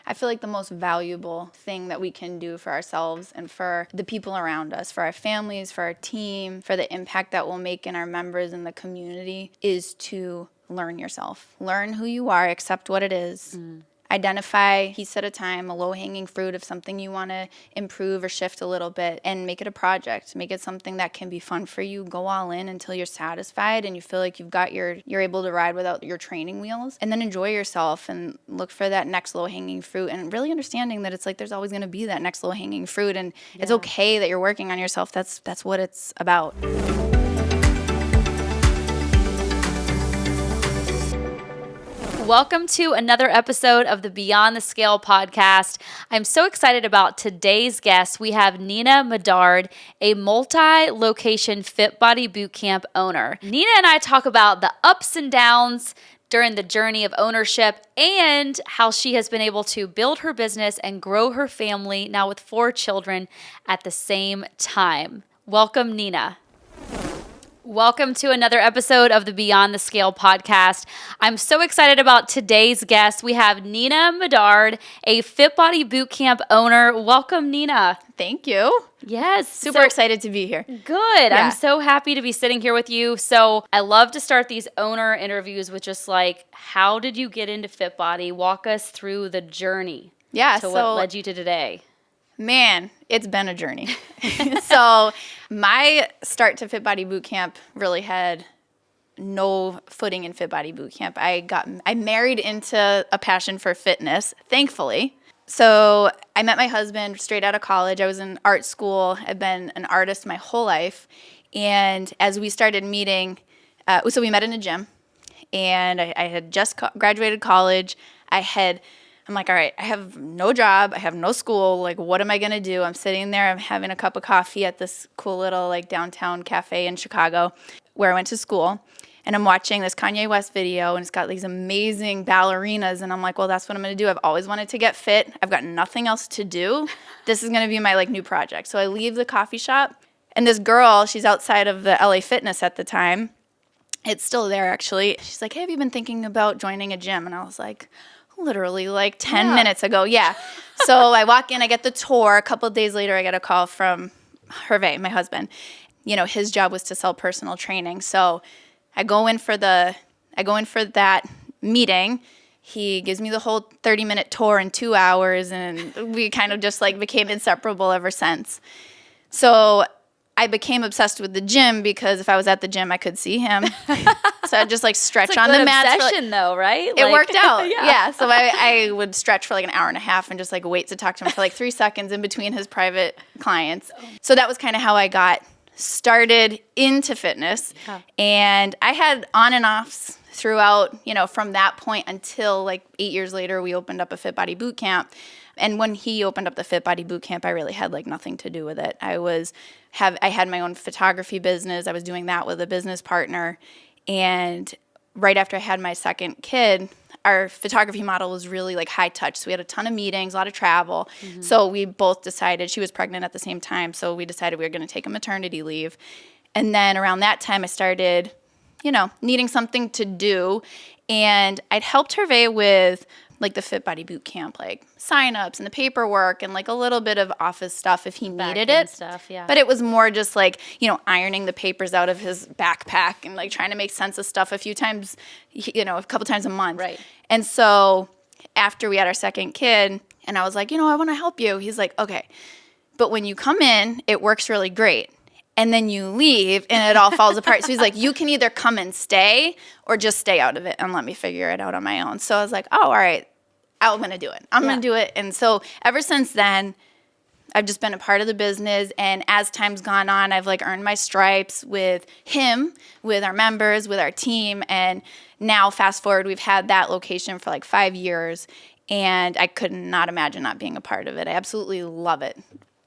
I feel like the most valuable thing that we can do for ourselves and for the people around us, for our families, for our team, for the impact that we'll make in our members in the community is to learn yourself. Learn who you are, accept what it is. Identify, piece at a time, a low-hanging fruit of something you want to improve or shift a little bit, and make it a project. Make it something that can be fun for you. Go all in until you're satisfied and you feel like you're able to ride without your training wheels. And then enjoy yourself and look for that next low-hanging fruit, and really understanding that it's like there's always going to be that next low-hanging fruit, and it's okay that you're working on yourself. That's what it's about. Welcome to another episode of the Beyond the Scale podcast. I'm so excited about today's guest. We have Nina Medard, a multi-location Fit Body Bootcamp owner. Nina and I talk about the ups and downs during the journey of ownership and how she has been able to build her business and grow her family, now with 4 children, at the same time. Welcome, Nina. Welcome to another episode of the Beyond the Scale podcast. I'm so excited about today's guest. We have Nina Medard, a Fit Body Bootcamp owner. Welcome, Nina. Thank you. Yes. Super excited to be here. Good. Yeah. I'm so happy to be sitting here with you. So I love to start these owner interviews with just like, how did you get into Fit Body? Walk us through the journey to what led you to today. Man, it's been a journey. So my start to Fit Body Bootcamp really had no footing in Fit Body Bootcamp. I married into a passion for fitness, thankfully. So I met my husband straight out of college. I was in art school. I've been an artist my whole life. And as we started meeting, so we met in a gym. And I had just graduated college. I'm like, all right, I have no job. I have no school. Like, what am I going to do? I'm sitting there. I'm having a cup of coffee at this cool little like downtown cafe in Chicago where I went to school. And I'm watching this Kanye West video, and it's got these amazing ballerinas. And I'm like, well, that's what I'm going to do. I've always wanted to get fit. I've got nothing else to do. This is going to be my like new project. So I leave the coffee shop, and this girl, she's outside of the LA Fitness at the time. It's still there, actually. She's like, hey, have you been thinking about joining a gym? And I was like, literally like 10 minutes ago. Yeah. So I walk in, I get the tour. A couple of days later, I get a call from Hervé, my husband. You know, his job was to sell personal training. So I go in for that meeting. He gives me the whole 30-minute tour in 2 hours, and we kind of just like became inseparable ever since. So I became obsessed with the gym because if I was at the gym, I could see him. So I'd just like stretch on the mat. It's a good obsession though, right? It worked out. Yeah. So I would stretch for like an hour and a half and just like wait to talk to him for like 3 seconds in between his private clients. So that was kind of how I got started into fitness. Yeah. And I had on and offs throughout, from that point until like 8 years later, we opened up a Fit Body Bootcamp. And when he opened up the Fit Body Bootcamp, I really had like nothing to do with it. I had my own photography business. I was doing that with a business partner. And right after I had my second kid, our photography model was really like high touch. So we had a ton of meetings, a lot of travel. Mm-hmm. So we both decided, she was pregnant at the same time. So we decided we were going to take a maternity leave. And then around that time, I started, needing something to do. And I'd helped Hervé with like the Fit Body Bootcamp, like signups and the paperwork and like a little bit of office stuff if he needed it. Stuff, yeah. But it was more just like, ironing the papers out of his backpack and like trying to make sense of stuff a couple times a month. Right. And so after we had our second kid and I was like, I want to help you. He's like, okay, but when you come in, it works really great. And then you leave and it all falls apart. So he's like, you can either come and stay or just stay out of it and let me figure it out on my own. So I was like, oh, all right. I'm going to do it. I'm going to do it. And so ever since then, I've just been a part of the business. And as time's gone on, I've like earned my stripes with him, with our members, with our team. And now fast forward, we've had that location for like 5 years. And I could not imagine not being a part of it. I absolutely love it.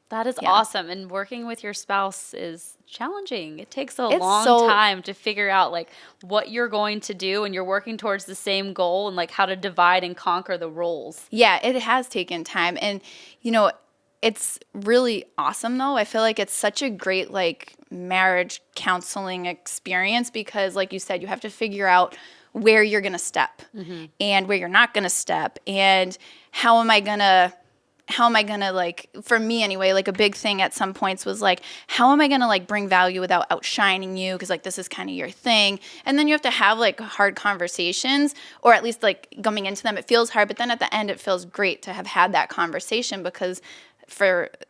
That is awesome. And working with your spouse is challenging. It takes a long time to figure out like what you're going to do, and you're working towards the same goal, and like how to divide and conquer the roles. Yeah, it has taken time. And, it's really awesome though. I feel like it's such a great like marriage counseling experience because like you said, you have to figure out where you're going to step and where you're not going to step. And how am I going to, like, for me anyway, like a big thing at some points was like, how am I going to like bring value without outshining you? Because like, this is kind of your thing. And then you have to have like hard conversations, or at least like going into them, it feels hard. But then at the end, it feels great to have had that conversation, because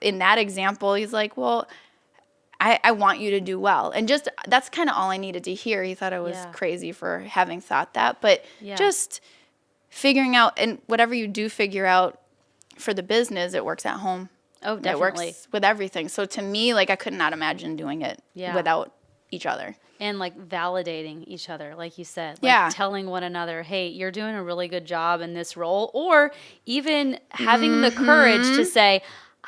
in that example, he's like, well, I want you to do well. And just, that's kind of all I needed to hear. He thought I was crazy for having thought that, but just figuring out, and whatever you do figure out for the business, it works at home. Oh, definitely. It works with everything. So to me, like, I could not imagine doing it without each other. And like validating each other, like you said, like telling one another, hey, you're doing a really good job in this role, or even having the courage to say,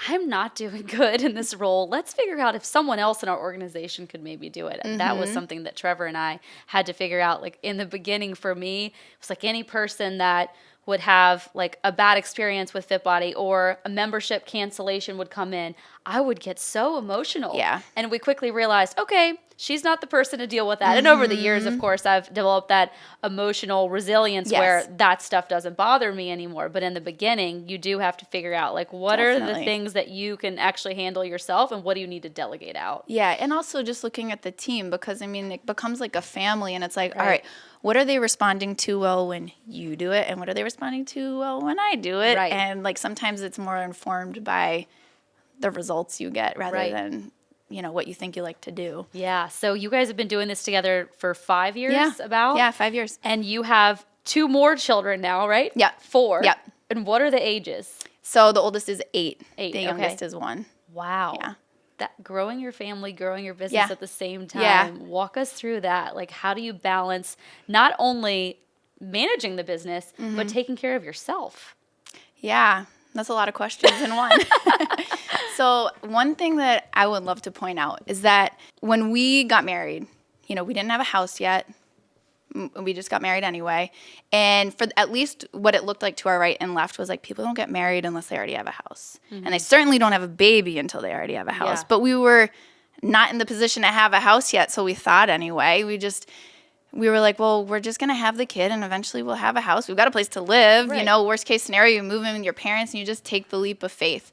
I'm not doing good in this role. Let's figure out if someone else in our organization could maybe do it. And that was something that Trevor and I had to figure out. Like in the beginning for me, it was like any person that would have like a bad experience with FitBody or a membership cancellation would come in, I would get so emotional. Yeah. And we quickly realized, okay, she's not the person to deal with that. And over the years, of course, I've developed that emotional resilience where that stuff doesn't bother me anymore. But in the beginning, you do have to figure out like what are the things that you can actually handle yourself and what do you need to delegate out? Yeah. And also just looking at the team, because I mean, it becomes like a family, and it's like, all right, what are they responding to well when you do it? And what are they responding to well when I do it? Right. And like sometimes it's more informed by the results you get rather than, you know, what you think you like to do. Yeah. So you guys have been doing this together for 5 years about? Yeah, 5 years. And you have 2 more children now, right? Yeah. 4. Yeah. And what are the ages? So the oldest is 8. 8. The youngest is 1. Wow. Yeah. That growing your family, growing your business at the same time. Yeah. Walk us through that. Like, how do you balance not only managing the business, but taking care of yourself? Yeah, that's a lot of questions in one. So one thing that I would love to point out is that when we got married, you know, we didn't have a house yet. We just got married anyway. And for at least what it looked like to our right and left was like, people don't get married unless they already have a house. And they certainly don't have a baby until they already have a house. But we were not in the position to have a house yet, so we thought anyway. We were like, well, we're just going to have the kid and eventually we'll have a house. We've got a place to live. You know, worst case scenario, you move in with your parents and you just take the leap of faith.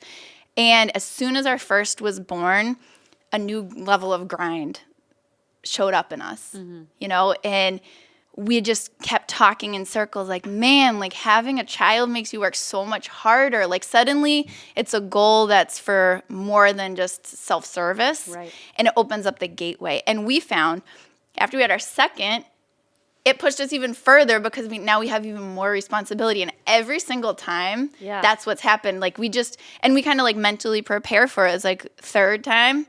And as soon as our first was born, a new level of grind showed up in us, you know, and we just kept talking in circles like, man, like having a child makes you work so much harder. Like suddenly it's a goal that's for more than just self-service. And it opens up the gateway. And we found after we had our second, it pushed us even further because now we have even more responsibility. And every single time, that's what's happened. Like we kind of like mentally prepare for it. It's like third time,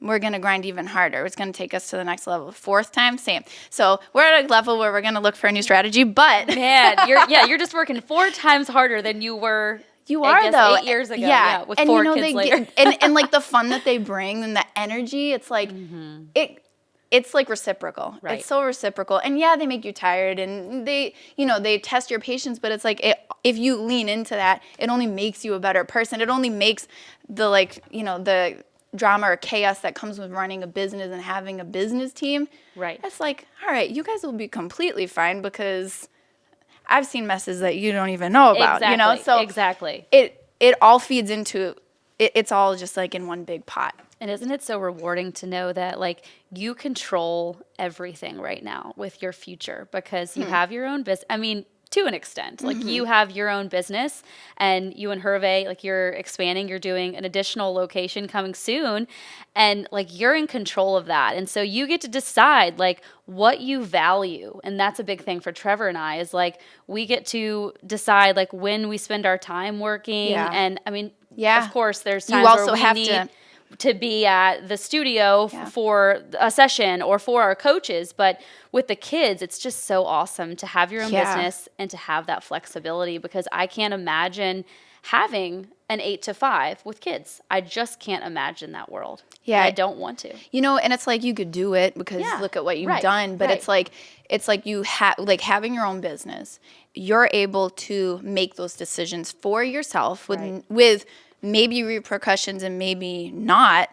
we're going to grind even harder. It's going to take us to the next level. Fourth time, same. So we're at a level where we're going to look for a new strategy, but man, you're just working 4 times harder than you were. You are though. 8 years ago. Yeah, with and 4 kids later. and like the fun that they bring and the energy, it's like it's like reciprocal. It's so reciprocal. And yeah, they make you tired and they test your patience, but it's like if you lean into that, it only makes you a better person. It only makes the the drama or chaos that comes with running a business and having a business team. It's like, all right, you guys will be completely fine because I've seen messes that you don't even know about, you know? So it all feeds into it's all just like in one big pot. And isn't it so rewarding to know that like you control everything right now with your future because you have your own business? I mean, to an extent, like you have your own business and you and Hervé, like you're expanding, you're doing an additional location coming soon and like you're in control of that. And so you get to decide like what you value. And that's a big thing for Trevor and I is like, we get to decide like when we spend our time working. And I mean, of course there's times where we need to be at the studio for a session or for our coaches. But with the kids, it's just so awesome to have your own business and to have that flexibility because I can't imagine having an 8 to 5 with kids. I just can't imagine that world. Yeah. I don't want to. You know, and it's like you could do it because look at what you've done. But it's like you like having your own business. You're able to make those decisions for yourself with maybe repercussions and maybe not,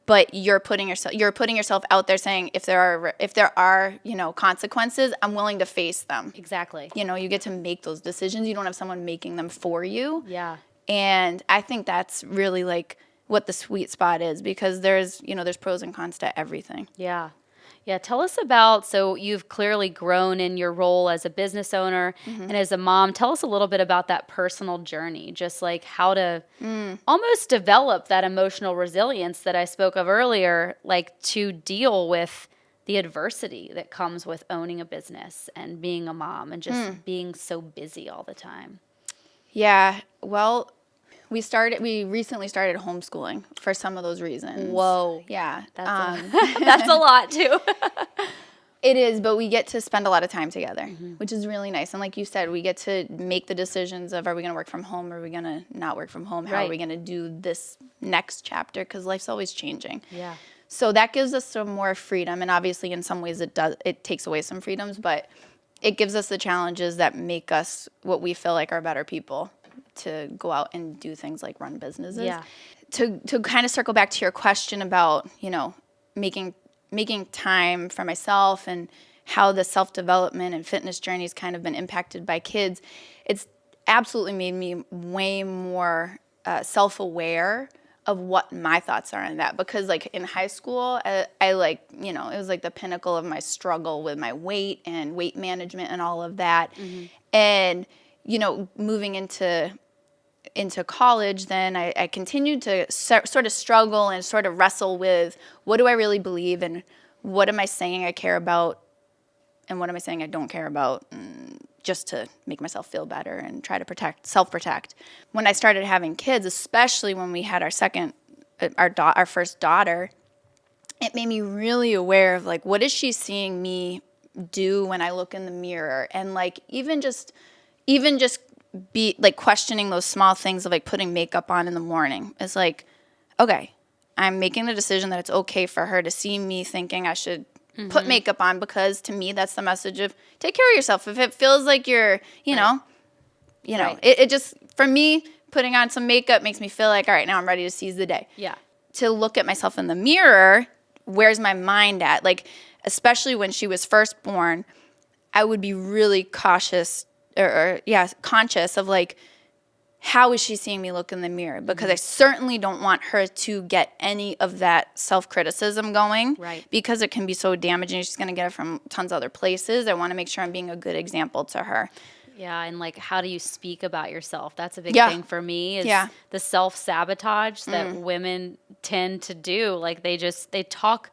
but you're putting yourself out there saying, if there are, consequences, I'm willing to face them. Exactly. You get to make those decisions. You don't have someone making them for you. Yeah. And I think that's really like what the sweet spot is, because there's pros and cons to everything. Yeah. Yeah. Tell us about, so you've clearly grown in your role as a business owner and as a mom. Tell us a little bit about that personal journey, just like how to almost develop that emotional resilience that I spoke of earlier, like to deal with the adversity that comes with owning a business and being a mom and just being so busy all the time. Yeah. Well, we recently started homeschooling for some of those reasons. Whoa. Yeah. That's a lot too. It is, but we get to spend a lot of time together, which is really nice. And like you said, we get to make the decisions of, are we going to work from home? Or are we going to not work from home? How are we going to do this next chapter? Because life's always changing. Yeah. So that gives us some more freedom. And obviously in some ways it takes away some freedoms, but it gives us the challenges that make us what we feel like are better people to go out and do things like run businesses. Yeah. To kind of circle back to your question about, making time for myself and how the self-development and fitness journey has kind of been impacted by kids, it's absolutely made me way more self-aware of what my thoughts are on that. Because like in high school, I it was like the pinnacle of my struggle with my weight and weight management and all of that. And, moving into college, then I continued to sort of struggle and sort of wrestle with, what do I really believe, and what am I saying I care about, and what am I saying I don't care about, just to make myself feel better and try to self-protect. When I started having kids, especially when we had our first daughter, it made me really aware of like, what is she seeing me do when I look in the mirror, and like even just be like questioning those small things of like putting makeup on in the morning. It's like, okay, I'm making the decision that it's okay for her to see me thinking I should put makeup on, because to me that's the message of take care of yourself. If it feels like you're, it just, for me, putting on some makeup makes me feel like, all right, now I'm ready to seize the day. Yeah. To look at myself in the mirror, where's my mind at? Like, especially when she was first born, I would be really conscious of like, how is she seeing me look in the mirror? Because I certainly don't want her to get any of that self-criticism going. Right. Because it can be so damaging. She's going to get it from tons of other places. I want to make sure I'm being a good example to her. Yeah, and like, how do you speak about yourself? That's a big thing for me, is the self-sabotage that women tend to do. Like, they talk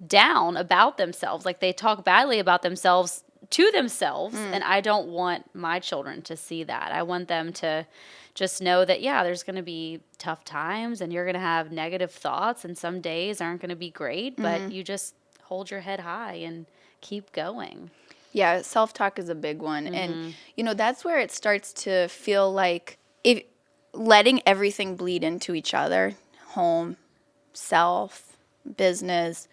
down about themselves. Like, they talk badly about themselves to themselves, and I don't want my children to see that. I want them to just know that, there's going to be tough times, and you're going to have negative thoughts, and some days aren't going to be great, but you just hold your head high and keep going. Yeah, self-talk is a big one. And, that's where it starts to feel like letting everything bleed into each other, home, self, business.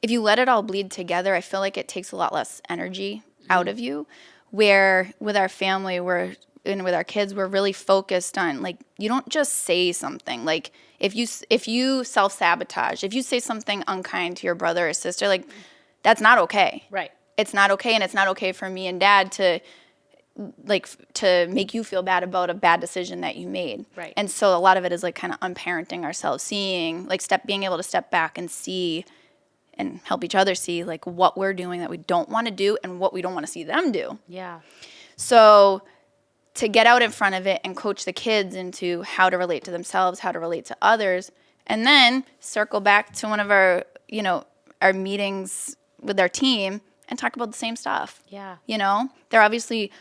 If you let it all bleed together, I feel like it takes a lot less energy out of you. Where with our family, and with our kids, we're really focused on, like, you don't just say something. Like, if you self-sabotage, if you say something unkind to your brother or sister, like, that's not okay. Right. It's not okay, and it's not okay for me and Dad to make you feel bad about a bad decision that you made. Right. And so a lot of it is like kind of unparenting ourselves, seeing, like, being able to step back and see and help each other see, like, what we're doing that we don't want to do and what we don't want to see them do. Yeah. So to get out in front of it and coach the kids into how to relate to themselves, how to relate to others, and then circle back to one of our meetings with our team and talk about the same stuff. Yeah. They're obviously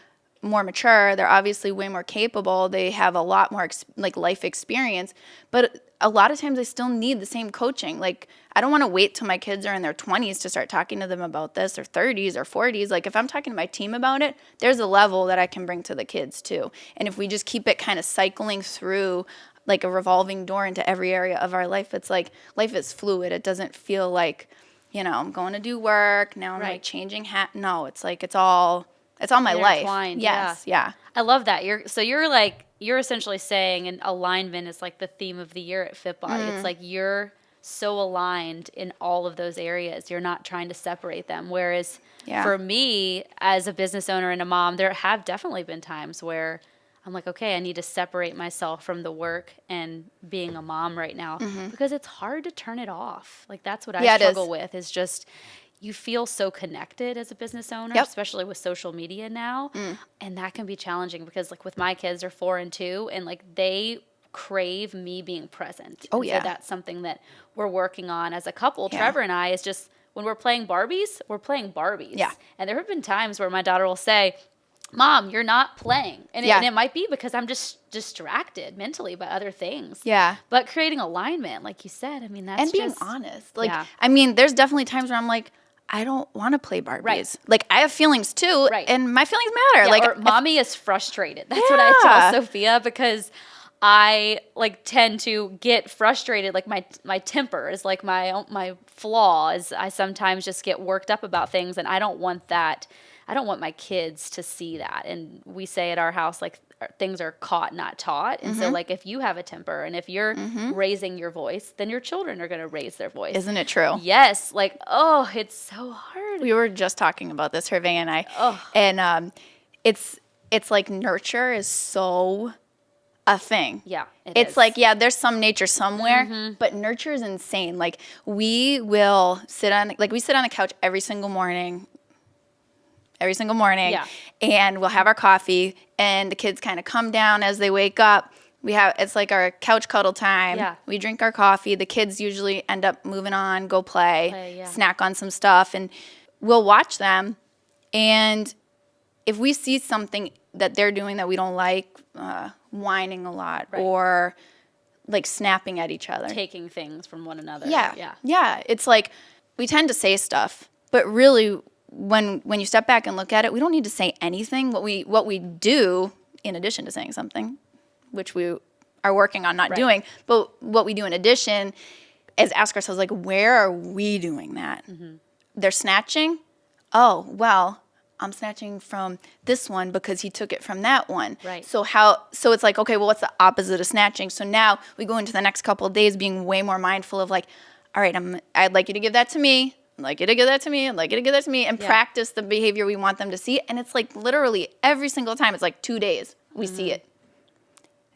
more mature. They're obviously way more capable. They have a lot more life experience, but a lot of times they still need the same coaching. Like, I don't want to wait till my kids are in their 20s to start talking to them about this, or 30s or 40s. Like, if I'm talking to my team about it, there's a level that I can bring to the kids too. And if we just keep it kind of cycling through like a revolving door into every area of our life, it's like life is fluid. It doesn't feel like, I'm going to do work. Now I'm like changing hat. No, it's like, it's all my life. Yes. Yeah. I love that. You're essentially saying, and alignment is like the theme of the year at Fit Body. It's like you're so aligned in all of those areas. You're not trying to separate them. Whereas Yeah. for me, as a business owner and a mom, there have definitely been times where I'm like, okay, I need to separate myself from the work and being a mom right now, because it's hard to turn it off. Like, that's what I struggle with, is just, you feel so connected as a business owner, especially with social media now. And that can be challenging because, like, with my kids, they're 4 and 2, and like, they crave me being present. Oh, and yeah. So that's something that we're working on as a couple. Yeah. Trevor and I, is just, when we're playing Barbies, we're playing Barbies. Yeah. And there have been times where my daughter will say, Mom, you're not playing. And it might be because I'm just distracted mentally by other things. Yeah. But creating alignment, like you said, I mean, that's and being just honest. Like, I mean, there's definitely times where I'm like, I don't want to play Barbies. Right. Like, I have feelings too, and my feelings matter. Yeah, like, or mommy is frustrated. That's what I tell Sophia, because I like tend to get frustrated. Like, my temper is like my flaw is I sometimes just get worked up about things, and I don't want that. I don't want my kids to see that. And we say at our house, like, things are caught, not taught. And so, like, if you have a temper and if you're raising your voice, then your children are going to raise their voice. Isn't it true? Yes. Like, oh, it's so hard. We were just talking about this, Hervé and I. And it's like nurture is so a thing. Yeah, it's like, there's some nature somewhere, but nurture is insane. Like, we sit on the couch every single morning, and we'll have our coffee, and the kids kind of come down as they wake up. It's like our couch cuddle time. Yeah. We drink our coffee. The kids usually end up moving on, go play, snack on some stuff, and we'll watch them. And if we see something that they're doing that we don't like, whining a lot, or like snapping at each other, taking things from one another. Yeah. It's like, we tend to say stuff, but really, when you step back and look at it, we don't need to say anything. What we do, in addition to saying something, which we are working on not doing, but what we do in addition is ask ourselves, like, where are we doing that? They're snatching. Oh, well, I'm snatching from this one because he took it from that one. Right. So it's like, okay, well, what's the opposite of snatching? So now we go into the next couple of days being way more mindful of, like, all right, I'd like you to give that to me. I'd like you to give that to me. I'd like you to give that to me, and practice the behavior we want them to see. And it's like literally every single time, it's like 2 days we see it.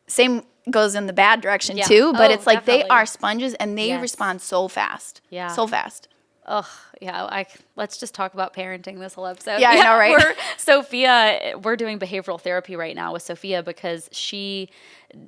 Same goes in the bad direction too, but it's like definitely. They are sponges, and they respond so fast. Yeah. So fast. Oh, yeah. Let's just talk about parenting this whole episode. Yeah, I know, right? We're doing behavioral therapy right now with Sophia because she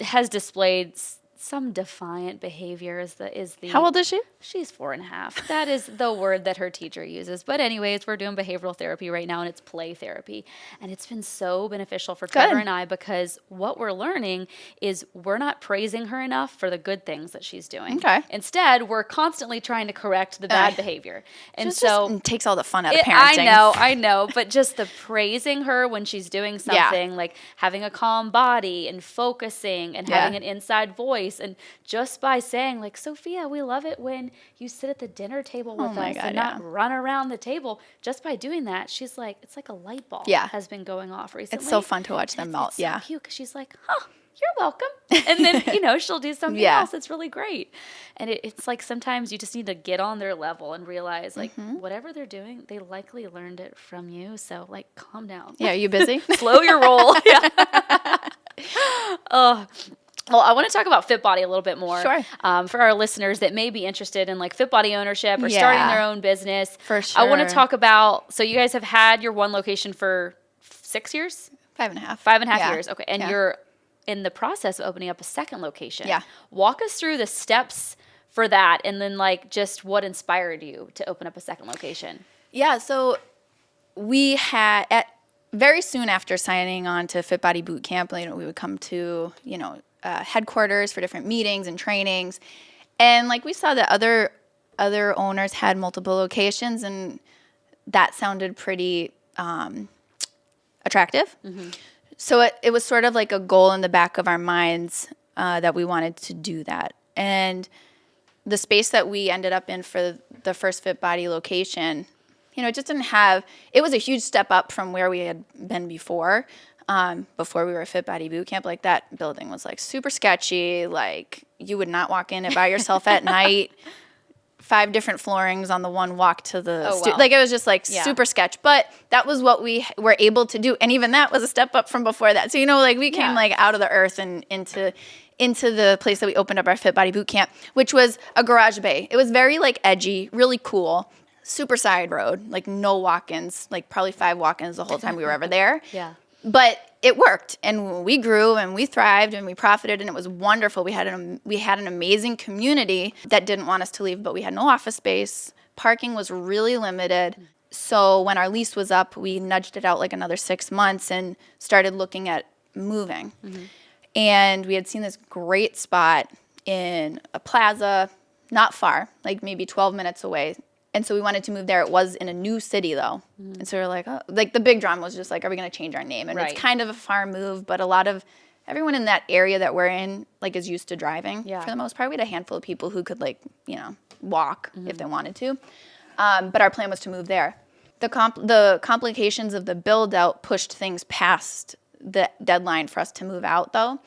has displayed some defiant behavior is the How old is she? She's 4.5. That is the word that her teacher uses. But anyways, we're doing behavioral therapy right now, and it's play therapy. And it's been so beneficial for Trevor and I, because what we're learning is we're not praising her enough for the good things that she's doing. Okay. Instead, we're constantly trying to correct the bad behavior. And it takes all the fun out of parenting. I know. But just the praising her when she's doing something, like having a calm body and focusing and having an inside voice. And just by saying, like, Sophia, we love it when you sit at the dinner table with us and not run around the table. Just by doing that, she's like, it's like a light bulb has been going off recently. It's so fun to watch them melt. It's so cute, because she's like, you're welcome. And then, she'll do something else. It's really great. And it's like, sometimes you just need to get on their level and realize, like, whatever they're doing, they likely learned it from you. So, like, calm down. Yeah, are you busy? Slow your roll. Well, I want to talk about Fit Body a little bit more. Sure. For our listeners that may be interested in, like, Fit Body ownership or starting their own business. For sure. I want to talk about, so you guys have had your one location for 6 years? 5.5. 5.5 years. Okay. And you're in the process of opening up a second location. Yeah. Walk us through the steps for that, and then, like, just what inspired you to open up a second location. Yeah. So we had, very soon after signing on to Fit Body Boot Camp, we would come to, headquarters for different meetings and trainings. And like, we saw that other owners had multiple locations, and that sounded pretty attractive. So it was sort of like a goal in the back of our minds that we wanted to do that. And the space that we ended up in for the first Fit Body location, it just didn't have, it was a huge step up from where we had been before. Before we were at Fit Body Boot Camp, like, that building was like super sketchy. Like, you would not walk in it by yourself at night. 5 different floorings on the one walk to the wow. like it was just like super sketch, but that was what we were able to do, and even that was a step up from before that. So like we came like out of the earth and into the place that we opened up our Fit Body Boot Camp, which was a garage bay. It was very like edgy, really cool, super side road, like no walk-ins, like probably 5 walk-ins the whole time we were ever there. Yeah. But it worked, and we grew and we thrived and we profited, and it was wonderful. We had an amazing community that didn't want us to leave, but we had no office space. Parking was really limited. So when our lease was up, we nudged it out like another 6 months and started looking at moving. And we had seen this great spot in a plaza, not far, like maybe 12 minutes away. And so we wanted to move there. It was in a new city, though. And so we were like, oh, like the big drama was just like, are we going to change our name? And it's kind of a far move, but everyone in that area that we're in, like, is used to driving for the most part. We had a handful of people who could, like, walk if they wanted to. But our plan was to move there. The complications of the build out pushed things past the deadline for us to move out, though.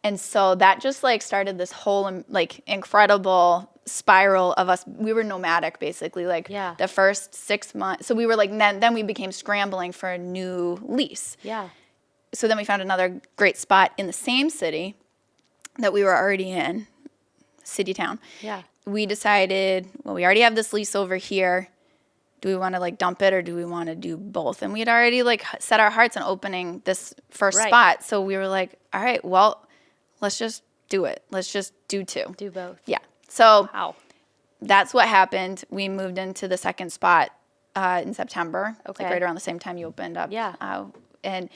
And so that just like started this whole like incredible spiral of us. We were nomadic basically, like the first 6 months. So we were like, then we became scrambling for a new lease. Yeah. So then we found another great spot in the same city that we were already in, city town. Yeah. We decided, well, we already have this lease over here. Do we want to like dump it or do we want to do both? And we had already like set our hearts on opening this first spot. So we were like, all right, well, let's just do it. Let's just do 2. Do both. Yeah. So that's what happened. We moved into the second spot in September. Okay. Like right around the same time you opened up. Yeah. And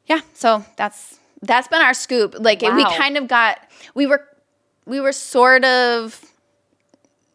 yeah, so that's been our scoop. Like we kind of we were sort of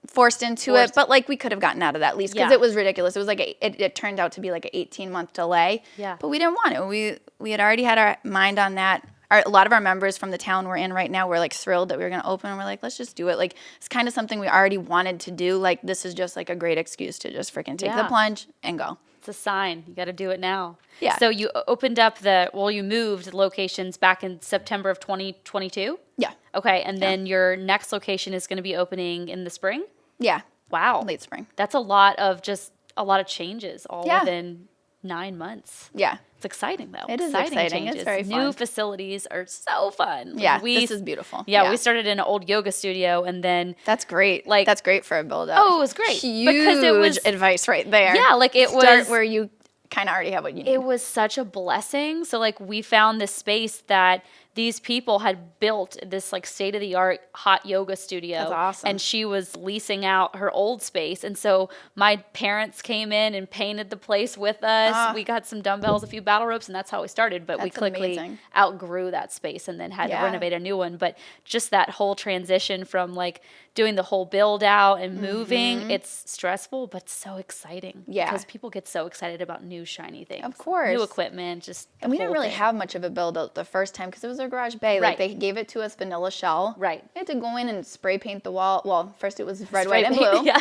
forced into it, but like we could have gotten out of that lease because it was ridiculous. It was like it turned out to be like an 18-month delay. Yeah. But we didn't want it. We had already had our mind on that. A lot of our members from the town we're in right now were like thrilled that we were going to open, and we're like, let's just do it. Like it's kind of something we already wanted to do. Like this is just like a great excuse to just freaking take the plunge and go. It's a sign. You got to do it now. Yeah. So you opened up you moved locations back in September of 2022? Yeah. Okay. And then your next location is going to be opening in the spring? Yeah. Wow. Late spring. That's a lot of changes all within 9 months. Yeah. It's exciting though. It is exciting. Changes. It's very fun. New facilities are so fun. Yeah. This is beautiful. Yeah. We started in an old yoga studio and then. That's great. Like that's great for a build up. Oh, it was great. Huge advice right there. Yeah. Like it Start where you kind of already have what you need. It was such a blessing. So like we found this space that these people had built this like state-of-the-art hot yoga studio. That's awesome. And she was leasing out her old space. And so my parents came in and painted the place with us. We got some dumbbells, a few battle ropes, and that's how we started. But we quickly outgrew that space and then had to renovate a new one. But just that whole transition from like doing the whole build out and moving, it's stressful, but so exciting. Yeah. Because people get so excited about new shiny things. Of course. New equipment, and we didn't really have much of a build out the first time because it was a garage bay. Like they gave it to us vanilla shell. Right. We had to go in and spray paint the wall. Well, first it was red, white, and blue. Yeah.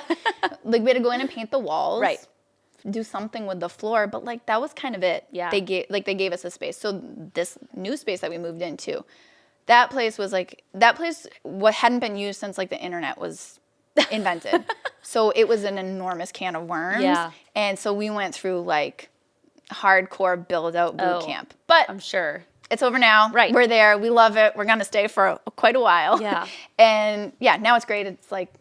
Like we had to go in and paint the walls. Right. Do something with the floor, but like that was kind of it. Yeah. They gave us a space. So this new space that we moved into, that place what hadn't been used since like the internet was invented. So it was an enormous can of worms. Yeah. And so we went through like hardcore build out boot camp. But I'm sure it's over now. Right. We're there. We love it. We're going to stay for quite a while. Yeah. And yeah, now it's great. It's like,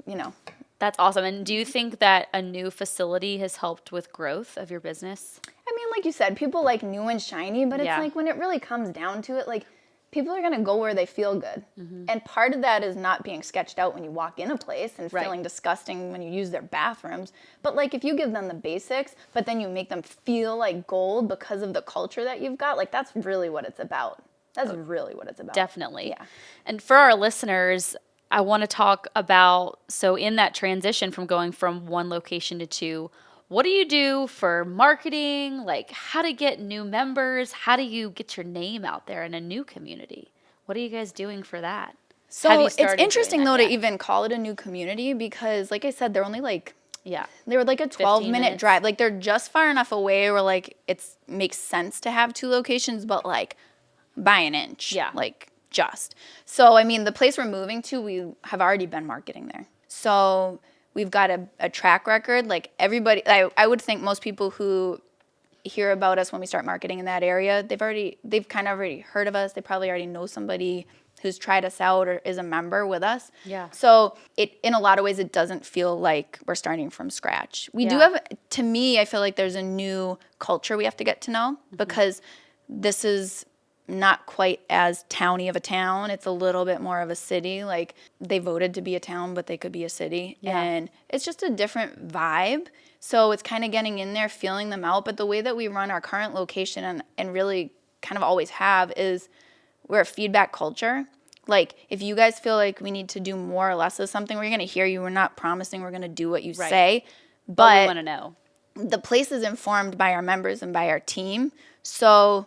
That's awesome. And do you think that a new facility has helped with growth of your business? I mean, like you said, people like new and shiny, but it's like when it really comes down to it, like people are going to go where they feel good. Mm-hmm. And part of that is not being sketched out when you walk in a place and feeling disgusting when you use their bathrooms. But like if you give them the basics, but then you make them feel like gold because of the culture that you've got, like that's really what it's about. That's really what it's about. Definitely. Yeah. And for our listeners, I want to talk about, so in that transition from going from one location to 2, what do you do for marketing? Like how to get new members? How do you get your name out there in a new community? What are you guys doing for that? So it's interesting though to even call it a new community because like I said, they're only like, they were like a 12-minute drive. Like they're just far enough away where like it makes sense to have 2 locations, but like by an inch. Yeah. Like just. So, I mean, the place we're moving to, we have already been marketing there. So we've got a track record. Like everybody, I would think most people who hear about us when we start marketing in that area, they've kind of already heard of us. They probably already know somebody who's tried us out or is a member with us. Yeah. So in a lot of ways, it doesn't feel like we're starting from scratch. We do have, to me, I feel like there's a new culture we have to get to know because this is not quite as towny of a town. It's a little bit more of a city. Like they voted to be a town, but they could be a city. Yeah. And it's just a different vibe. So it's kind of getting in there, feeling them out. But the way that we run our current location and really kind of always have is we're a feedback culture. Like if you guys feel like we need to do more or less of something, we're going to hear you. We're not promising we're going to do what you say. But we want to know. The place is informed by our members and by our team. So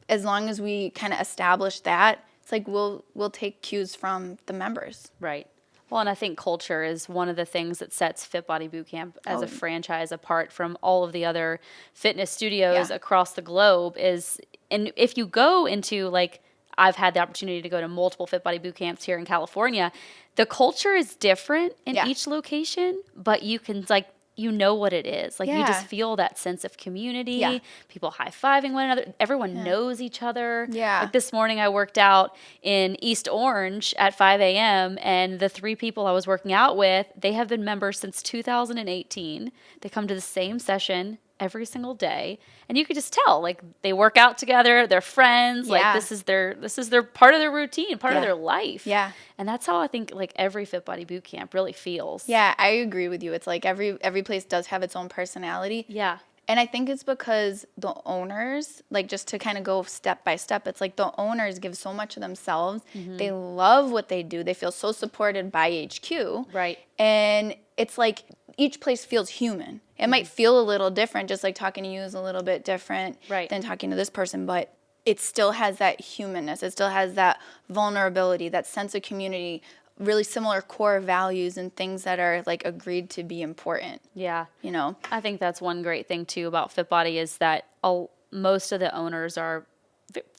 as long as we kind of establish that, it's like we'll take cues from the members. Right. Well, and I think culture is one of the things that sets Fit Body Bootcamp as a franchise apart from all of the other fitness studios across the globe is, and if you go into like, I've had the opportunity to go to multiple Fit Body Bootcamps here in California, the culture is different in each location, but you can like, you know what it is. Like you just feel that sense of community, people high-fiving one another. Everyone knows each other. Yeah. Like this morning I worked out in East Orange at 5 a.m. and the 3 people I was working out with, they have been members since 2018. They come to the same session every single day. And you could just tell, like they work out together, they're friends, like this is their part of their routine, part of their life. Yeah. And that's how I think like every Fit Body Bootcamp really feels. Yeah, I agree with you. It's like every place does have its own personality. Yeah. And I think it's because the owners, like just to kind of go step by step, it's like the owners give so much of themselves. They love what they do. They feel so supported by HQ. Right. And it's like each place feels human. It might feel a little different, just like talking to you is a little bit different than talking to this person, but it still has that humanness. It still has that vulnerability, that sense of community, really similar core values and things that are like agreed to be important. Yeah. You know? I think that's one great thing too about Fit Body is that most of the owners are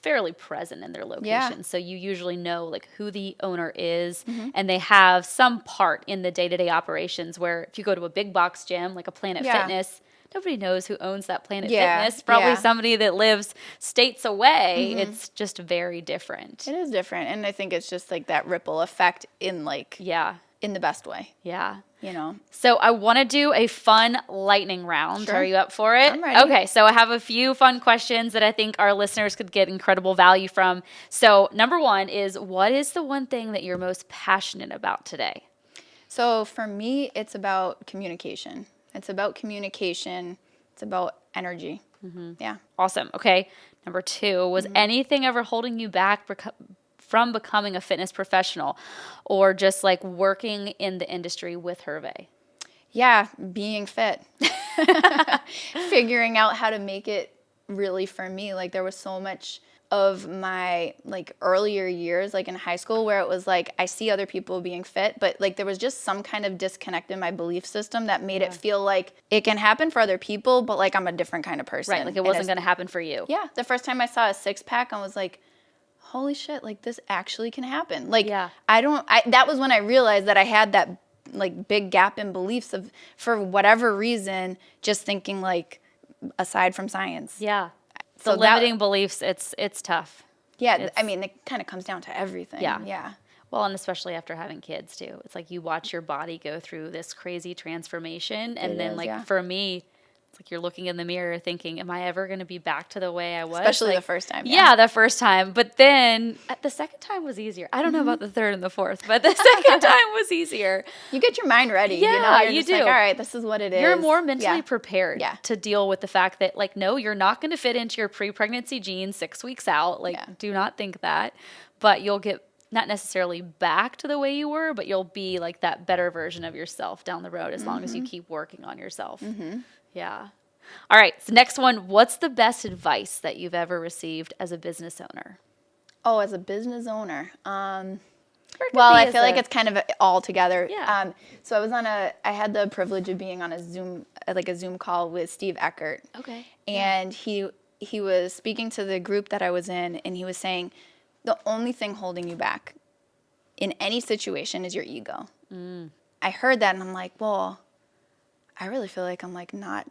fairly present in their location. Yeah. So you usually know like who the owner is and they have some part in the day-to-day operations where if you go to a big box gym like a Planet Fitness, nobody knows who owns that Planet Fitness. Probably somebody that lives states away. It's just very different. It is different. And I think it's just like that ripple effect in like, in the best way. Yeah. You know? So I want to do a fun lightning round. Sure. Are you up for it? I'm ready. Okay, so I have a few fun questions that I think our listeners could get incredible value from. So number 1 is, what is the one thing that you're most passionate about today? So for me, it's about communication. It's about communication. It's about energy. Yeah. Awesome. Okay. Number 2, was anything ever holding you back from becoming a fitness professional or just like working in the industry with Hervé? Yeah, being fit. Figuring out how to make it really for me. Like there was so much of my like earlier years, like in high school, where it was like I see other people being fit, but like there was just some kind of disconnect in my belief system that made it feel like it can happen for other people, but like I'm a different kind of person. Right, like it wasn't going to happen for you. Yeah, the first time I saw a 6-pack, I was like, holy shit, like this actually can happen. Like that was when I realized that I had that like big gap in beliefs of, for whatever reason, just thinking like aside from science. Yeah. So the limiting beliefs, it's tough. Yeah, I mean, it kind of comes down to everything. Yeah. Yeah. Well, and especially after having kids too. It's like you watch your body go through this crazy transformation. And then for me, it's like you're looking in the mirror thinking, am I ever going to be back to the way I was? Especially like, the first time. Yeah, the first time. But then the second time was easier. I don't know about the third and the fourth, but the second time was easier. You get your mind ready. Yeah, you know? You're you just do. Like, all right, this is what it is. You're more mentally prepared Yeah. to deal with the fact that, like, no, you're not going to fit into your pre-pregnancy genes 6 weeks out. Like, do not think that. But you'll get not necessarily back to the way you were, but you'll be like that better version of yourself down the road as long as you keep working on yourself. Yeah. All right. So next one, what's the best advice that you've ever received as a business owner? Oh, as a business owner. Well, I feel like it's kind of all together. Yeah. So I had the privilege of being on a Zoom call with Steve Eckert. Okay. And he was speaking to the group that I was in, and he was saying, the only thing holding you back in any situation is your ego. I heard that and I'm like, well, I really feel like I'm like not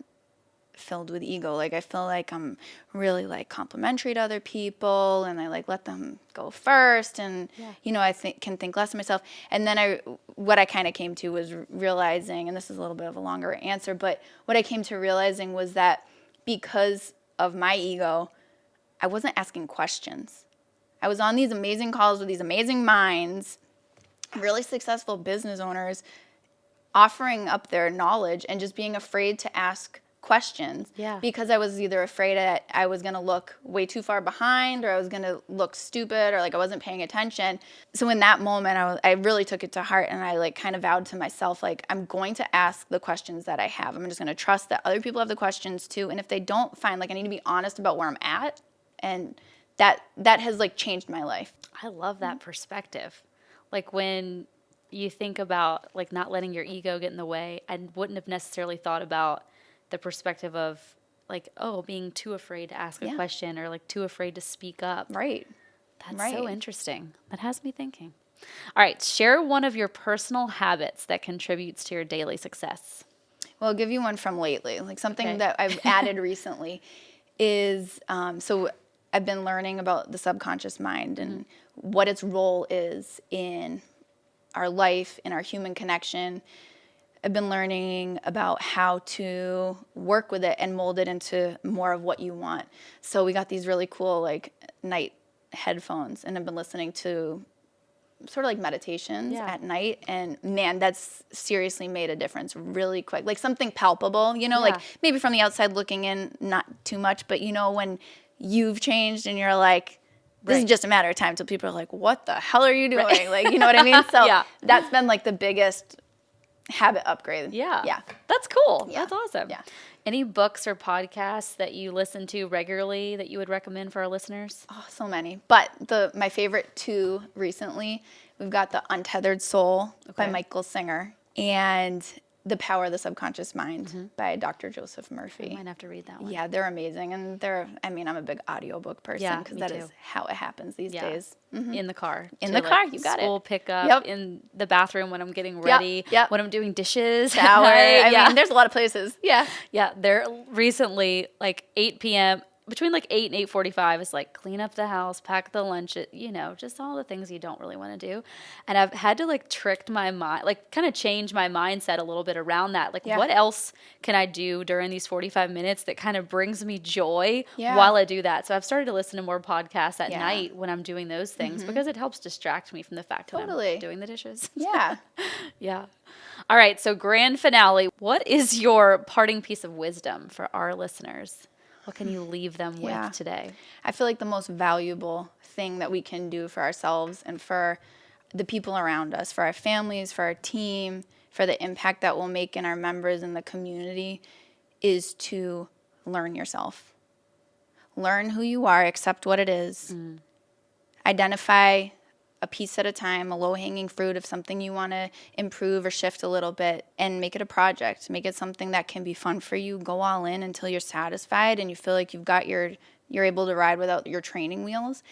filled with ego. Like I feel like I'm really like complimentary to other people and I like let them go first and I can think less of myself. And then what I kind of came to was realizing, and this is a little bit of a longer answer, but what I came to realizing was that because of my ego, I wasn't asking questions. I was on these amazing calls with these amazing minds, really successful business owners, offering up their knowledge and just being afraid to ask questions because I was either afraid that I was going to look way too far behind or I was going to look stupid or like I wasn't paying attention. So in that moment, I really took it to heart and I like kind of vowed to myself, like, I'm going to ask the questions that I have. I'm just going to trust that other people have the questions too. And if they don't find, like, I need to be honest about where I'm at. And that has like changed my life. I love that perspective. Like when you think about like not letting your ego get in the way, I wouldn't have necessarily thought about the perspective of like, oh, being too afraid to ask a question or like too afraid to speak up. Right. That's so interesting. That has me thinking. All right. Share one of your personal habits that contributes to your daily success. Well, I'll give you one from lately. Like something that I've added recently is, so I've been learning about the subconscious mind and what its role is in our life, in our human connection. I've been learning about how to work with it and mold it into more of what you want. So we got these really cool like night headphones and I've been listening to sort of like meditations at night. And man, that's seriously made a difference really quick. Like something palpable, like maybe from the outside looking in, not too much, but when you've changed and you're like, this is just a matter of time till people are like, what the hell are you doing? Like, you know what I mean? So that's been like the biggest habit upgrade. Yeah. That's cool. Yeah. That's awesome. Yeah. Any books or podcasts that you listen to regularly that you would recommend for our listeners? Oh, so many. But my favorite two recently, we've got The Untethered Soul by Michael Singer and The Power of the Subconscious Mind by Dr. Joseph Murphy. I might have to read that one. Yeah, they're amazing. And I'm a big audiobook person because that is how it happens these days. Mm-hmm. In the car. In the car, you got it. School pickup, in the bathroom when I'm getting ready, when I'm doing dishes. Shower. I mean, there's a lot of places. Yeah. Yeah, there recently, like 8 p.m., between like 8 and 8:45 is like clean up the house, pack the lunch, just all the things you don't really want to do. And I've had to like trick my mind, like kind of change my mindset a little bit around that. Like what else can I do during these 45 minutes that kind of brings me joy while I do that? So I've started to listen to more podcasts at night when I'm doing those things because it helps distract me from the fact that I'm doing the dishes. Yeah. Yeah. All right. So grand finale, what is your parting piece of wisdom for our listeners? What can you leave them with today? I feel like the most valuable thing that we can do for ourselves and for the people around us, for our families, for our team, for the impact that we'll make in our members and the community is to learn yourself. Learn who you are, accept what it is. Identify a piece at a time, a low-hanging fruit of something you want to improve or shift a little bit, and make it a project. Make it something that can be fun for you. Go all in until you're satisfied and you feel like you're able to ride without your training wheels.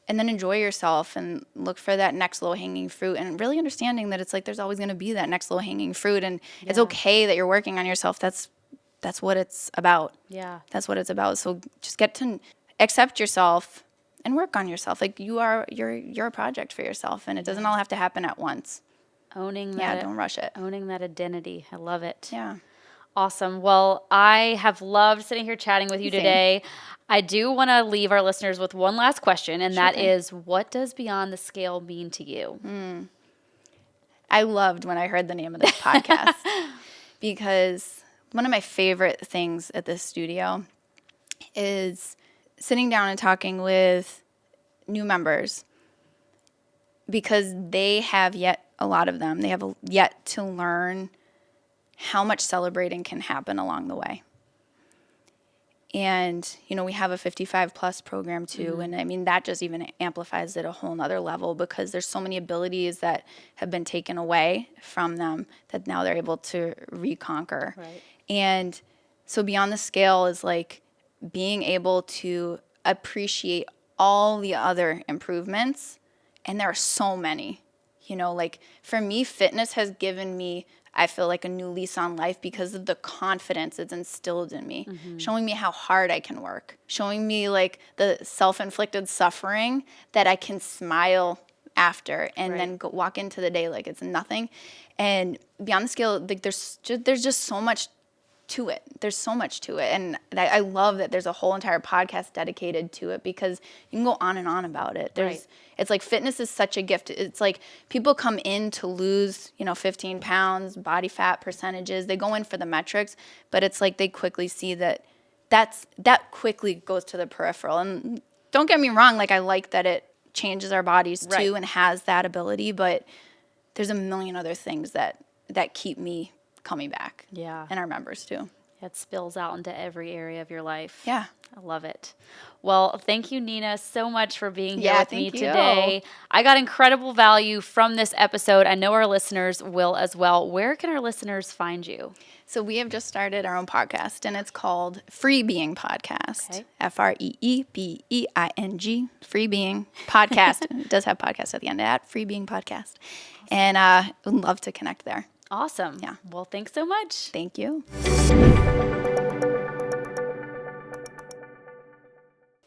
And then enjoy yourself and look for that next low-hanging fruit and really understanding that it's like there's always going to be that next low-hanging fruit and it's okay that you're working on yourself. That's what it's about. Yeah. That's what it's about. So just get to accept yourself and work on yourself. Like you're a project for yourself, and it doesn't all have to happen at once. Owning that. Don't rush it. Owning that identity. I love it. Yeah. Awesome. Well, I have loved sitting here chatting with you today. I do want to leave our listeners with one last question, and that is, what does Beyond the Scale mean to you? I loved when I heard the name of this podcast because one of my favorite things at this studio is sitting down and talking with new members because they have a lot of them, they have yet to learn how much celebrating can happen along the way. And, we have a 55 plus program too. And I mean, that just even amplifies it a whole nother level because there's so many abilities that have been taken away from them that now they're able to reconquer. Right. And so Beyond the Scale is like being able to appreciate all the other improvements. And there are so many. You know, like for me, fitness has given me, I feel like, a new lease on life because of the confidence it's instilled in me, showing me how hard I can work, showing me like the self-inflicted suffering that I can smile after and then go walk into the day like it's nothing. And beyond the scale, like there's just so much to it. There's so much to it. And I love that there's a whole entire podcast dedicated to it because you can go on and on about it. It's like fitness is such a gift. It's like people come in to lose, 15 pounds, body fat percentages. They go in for the metrics, but it's like they quickly see that quickly goes to the peripheral. And don't get me wrong, like I like that it changes our bodies too and has that ability, but there's a million other things that keep me coming back. Yeah. And our members too. It spills out into every area of your life. Yeah. I love it. Well, thank you, Nina, so much for being here with me you. today. I got incredible value from this episode. I know our listeners will as well. Where can our listeners find you? So we have just started our own podcast, and it's called Free Being Podcast. Okay. FREEBEING. Free Being Podcast. It does have podcast at the end of that. Free Being Podcast. Awesome. And I would love to connect there. Awesome. Yeah. Well, thanks so much. Thank you.